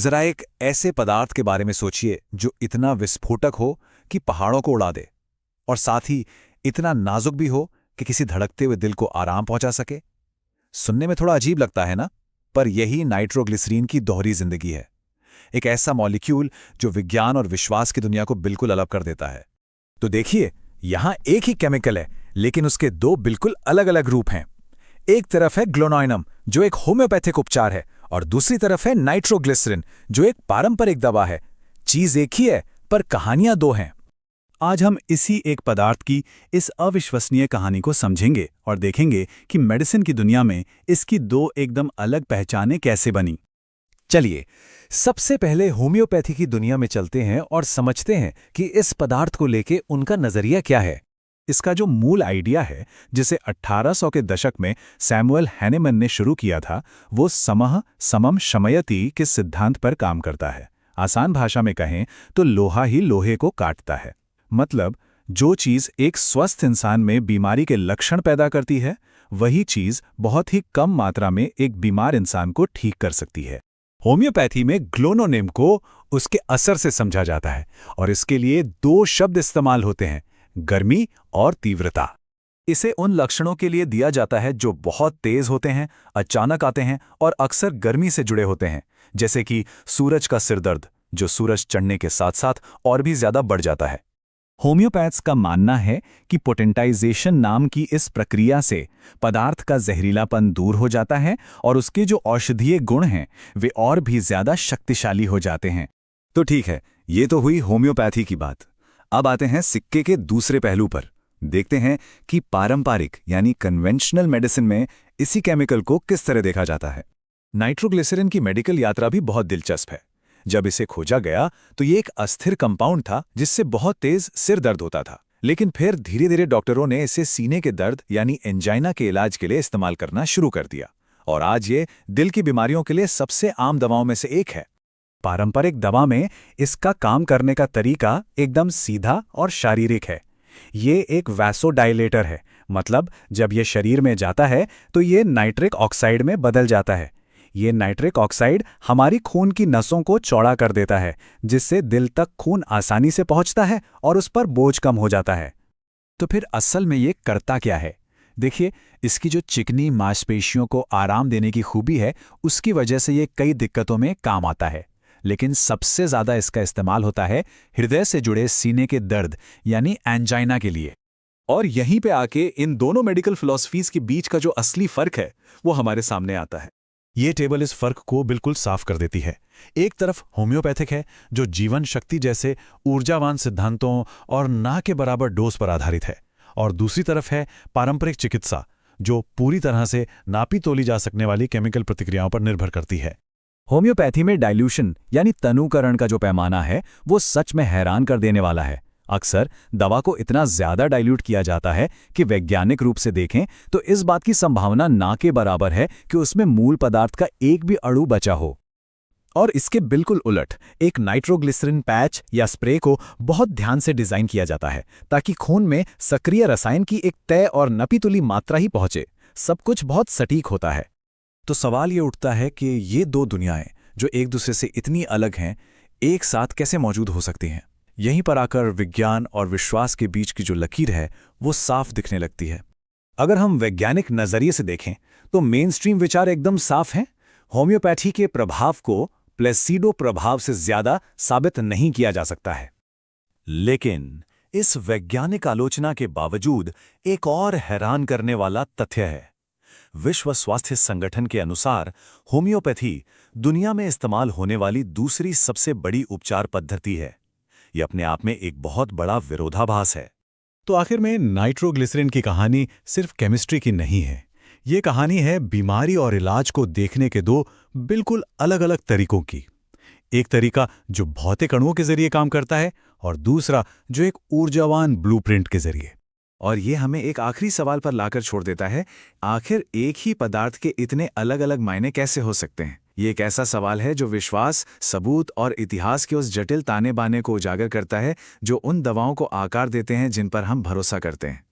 जरा एक ऐसे पदार्थ के बारे में सोचिए जो इतना विस्फोटक हो कि पहाड़ों को उड़ा दे, और साथ ही इतना नाजुक भी हो कि किसी धड़कते हुए दिल को आराम पहुंचा सके। सुनने में थोड़ा अजीब लगता है ना, पर यही नाइट्रोग्लिसरीन की दोहरी जिंदगी है। एक ऐसा मॉलिक्यूल जो विज्ञान और विश्वास की दुनिया को बिल्कुल अलग कर देता है। तो देखिए, यहां एक ही केमिकल है, लेकिन उसके दो बिल्कुल अलग अलग रूप हैं। एक तरफ है ग्लोनोइनम, जो एक होम्योपैथिक उपचार है, और दूसरी तरफ है नाइट्रोग्लिसरीन, जो एक पारंपरिक दवा है। चीज एक ही है, पर कहानियां दो हैं। आज हम इसी एक पदार्थ की इस अविश्वसनीय कहानी को समझेंगे और देखेंगे कि मेडिसिन की दुनिया में इसकी दो एकदम अलग पहचानें कैसे बनी। चलिए, सबसे पहले होम्योपैथी की दुनिया में चलते हैं और समझते हैं कि इस पदार्थ को लेके उनका नजरिया क्या है। इसका जो मूल आइडिया है, जिसे 1800 के दशक में सैमुअल हैनेमन ने शुरू किया था, वो समः समम शमयति के सिद्धांत पर काम करता है। आसान भाषा में कहें तो लोहा ही लोहे को काटता है। मतलब, जो चीज एक स्वस्थ इंसान में बीमारी के लक्षण पैदा करती है, वही चीज बहुत ही कम मात्रा में एक बीमार इंसान को ठीक कर सकती है। होम्योपैथी में ग्लोनोनिम को उसके असर से समझा जाता है, और इसके लिए दो शब्द इस्तेमाल होते हैं, गर्मी और तीव्रता। इसे उन लक्षणों के लिए दिया जाता है जो बहुत तेज होते हैं, अचानक आते हैं और अक्सर गर्मी से जुड़े होते हैं, जैसे कि सूरज का सिरदर्द, जो सूरज चढ़ने के साथ साथ और भी ज्यादा बढ़ जाता है। होम्योपैथ्स का मानना है कि पोटेंटाइजेशन नाम की इस प्रक्रिया से पदार्थ का जहरीलापन दूर हो जाता है और उसके जो औषधीय गुण हैं वे और भी ज्यादा शक्तिशाली हो जाते हैं। तो ठीक है, ये तो हुई होम्योपैथी की बात। अब आते हैं सिक्के के दूसरे पहलू पर। देखते हैं कि पारंपरिक यानी कन्वेंशनल मेडिसिन में इसी केमिकल को किस तरह देखा जाता है। नाइट्रोग्लिसरीन की मेडिकल यात्रा भी बहुत दिलचस्प है। जब इसे खोजा गया तो ये एक अस्थिर कंपाउंड था जिससे बहुत तेज सिर दर्द होता था, लेकिन फिर धीरे धीरे डॉक्टरों ने इसे सीने के दर्द यानी एंजाइना के इलाज के लिए इस्तेमाल करना शुरू कर दिया, और आज ये दिल की बीमारियों के लिए सबसे आम दवाओं में से एक है। पारंपरिक दवा में इसका काम करने का तरीका एकदम सीधा और शारीरिक है। ये एक वैसोडाइलेटर है, मतलब जब ये शरीर में जाता है तो ये नाइट्रिक ऑक्साइड में बदल जाता है। ये नाइट्रिक ऑक्साइड हमारी खून की नसों को चौड़ा कर देता है, जिससे दिल तक खून आसानी से पहुंचता है और उस पर बोझ कम हो जाता है। तो फिर असल में ये करता क्या है? देखिए, इसकी जो चिकनी मांसपेशियों को आराम देने की खूबी है, उसकी वजह से ये कई दिक्कतों में काम आता है। लेकिन सबसे ज्यादा इसका इस्तेमाल होता है हृदय से जुड़े सीने के दर्द यानी एंजाइना के लिए। और यहीं पे आके इन दोनों मेडिकल फिलॉसफीज के बीच का जो असली फर्क है वो हमारे सामने आता है। ये टेबल इस फर्क को बिल्कुल साफ कर देती है। एक तरफ होम्योपैथिक है, जो जीवन शक्ति जैसे ऊर्जावान सिद्धांतों और ना के बराबर डोज पर आधारित है, और दूसरी तरफ है पारंपरिक चिकित्सा, जो पूरी तरह से नापी तोली जा सकने वाली केमिकल प्रतिक्रियाओं पर निर्भर करती है। होम्योपैथी में डाइल्यूशन यानी तनुकरण का जो पैमाना है वो सच में हैरान कर देने वाला है। अक्सर दवा को इतना ज्यादा डाइल्यूट किया जाता है कि वैज्ञानिक रूप से देखें तो इस बात की संभावना ना के बराबर है कि उसमें मूल पदार्थ का एक भी अणु बचा हो। और इसके बिल्कुल उलट एक नाइट्रोग्लिसरीन पैच या स्प्रे को बहुत ध्यान से डिजाइन किया जाता है ताकि खून में सक्रिय रसायन की एक तय और नपीतुली मात्रा ही पहुंचे। सब कुछ बहुत सटीक होता है। तो सवाल ये उठता है कि ये दो दुनियाएं जो एक दूसरे से इतनी अलग हैं, एक साथ कैसे मौजूद हो सकती हैं? यहीं पर आकर विज्ञान और विश्वास के बीच की जो लकीर है वो साफ दिखने लगती है। अगर हम वैज्ञानिक नजरिए से देखें तो मेनस्ट्रीम विचार एकदम साफ हैं। होम्योपैथी के प्रभाव को प्लेसीबो प्रभाव से ज्यादा साबित नहीं किया जा सकता है। लेकिन इस वैज्ञानिक आलोचना के बावजूद एक और हैरान करने वाला तथ्य है। विश्व स्वास्थ्य संगठन के अनुसार होम्योपैथी दुनिया में इस्तेमाल होने वाली दूसरी सबसे बड़ी उपचार पद्धति है। यह अपने आप में एक बहुत बड़ा विरोधाभास है। तो आखिर में नाइट्रोग्लिसरीन की कहानी सिर्फ केमिस्ट्री की नहीं है। ये कहानी है बीमारी और इलाज को देखने के दो बिल्कुल अलग अलग तरीकों की। एक तरीका जो भौतिक अणुओं के जरिए काम करता है, और दूसरा जो एक ऊर्जावान ब्लूप्रिंट के जरिए। और ये हमें एक आखिरी सवाल पर लाकर छोड़ देता है, आखिर एक ही पदार्थ के इतने अलग अलग मायने कैसे हो सकते हैं? ये एक ऐसा सवाल है जो विश्वास, सबूत और इतिहास के उस जटिल ताने बाने को उजागर करता है जो उन दवाओं को आकार देते हैं जिन पर हम भरोसा करते हैं।